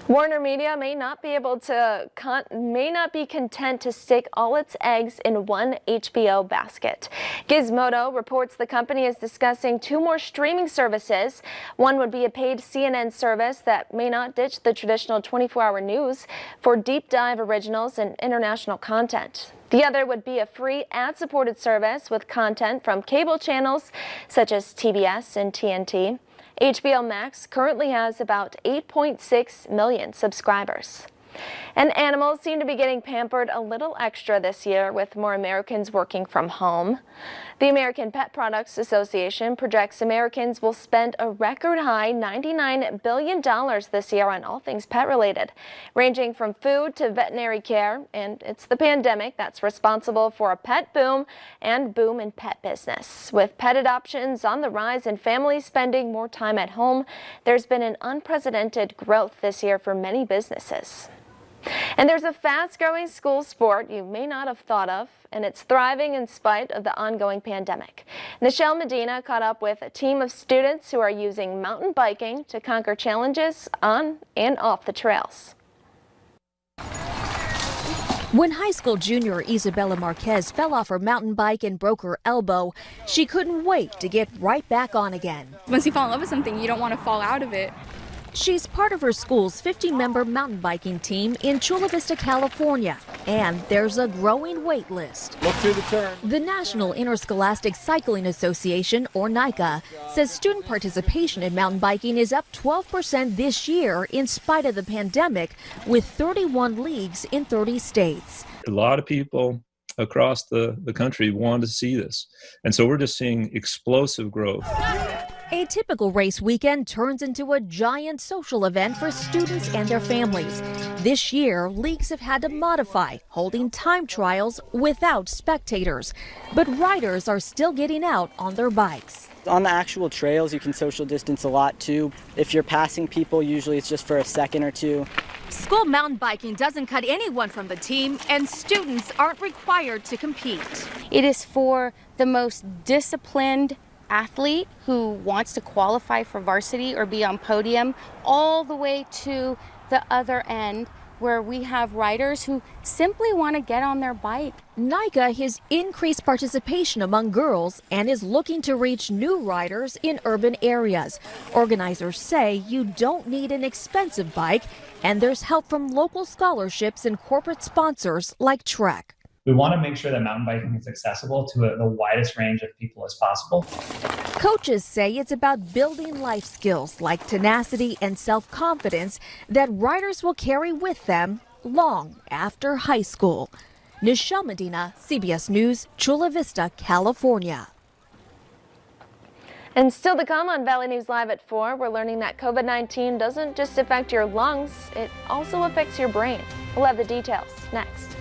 Warner Media may not be content to stick all its eggs in one HBO basket. Gizmodo reports the company is discussing two more streaming services. One would be a paid CNN service that may not ditch the traditional 24-hour news for deep dive originals and international content. The other would be a free ad-supported service with content from cable channels such as TBS and TNT. HBO Max currently has about 8.6 million subscribers. And animals seem to be getting pampered a little extra this year with more Americans working from home. The American Pet Products Association projects Americans will spend a record high $99 billion this year on all things pet related, ranging from food to veterinary care. And it's the pandemic that's responsible for a pet boom and boom in pet business. With pet adoptions on the rise and families spending more time at home, there's been an unprecedented growth this year for many businesses. And there's a fast-growing school sport you may not have thought of, and it's thriving in spite of the ongoing pandemic. Nichelle Medina caught up with a team of students who are using mountain biking to conquer challenges on and off the trails. When high school junior Isabella Marquez fell off her mountain bike and broke her elbow, she couldn't wait to get right back on again. Once you fall in love with something, you don't want to fall out of it. She's part of her school's 50-member mountain biking team in Chula Vista, California, and there's a growing wait list. Look through the turn. The National Interscholastic Cycling Association, or NICA, says student participation in mountain biking is up 12% this year in spite of the pandemic, with 31 leagues in 30 states. A lot of people across the country want to see this, and so we're just seeing explosive growth. A typical race weekend turns into a giant social event for students and their families. This year, leagues have had to modify, holding time trials without spectators. But riders are still getting out on their bikes. On the actual trails, you can social distance a lot too. If you're passing people, usually it's just for a second or two. School mountain biking doesn't cut anyone from the team, and students aren't required to compete. It is for the most disciplined athlete who wants to qualify for varsity or be on podium, all the way to the other end where we have riders who simply want to get on their bike. NICA has increased participation among girls and is looking to reach new riders in urban areas. Organizers say you don't need an expensive bike, and there's help from local scholarships and corporate sponsors like Trek. We want to make sure that mountain biking is accessible to the widest range of people as possible. Coaches say it's about building life skills like tenacity and self-confidence that riders will carry with them long after high school. Nichelle Medina, CBS News, Chula Vista, California. And still to come on Valley News Live at 4, we're learning that COVID-19 doesn't just affect your lungs, it also affects your brain. We'll have the details next.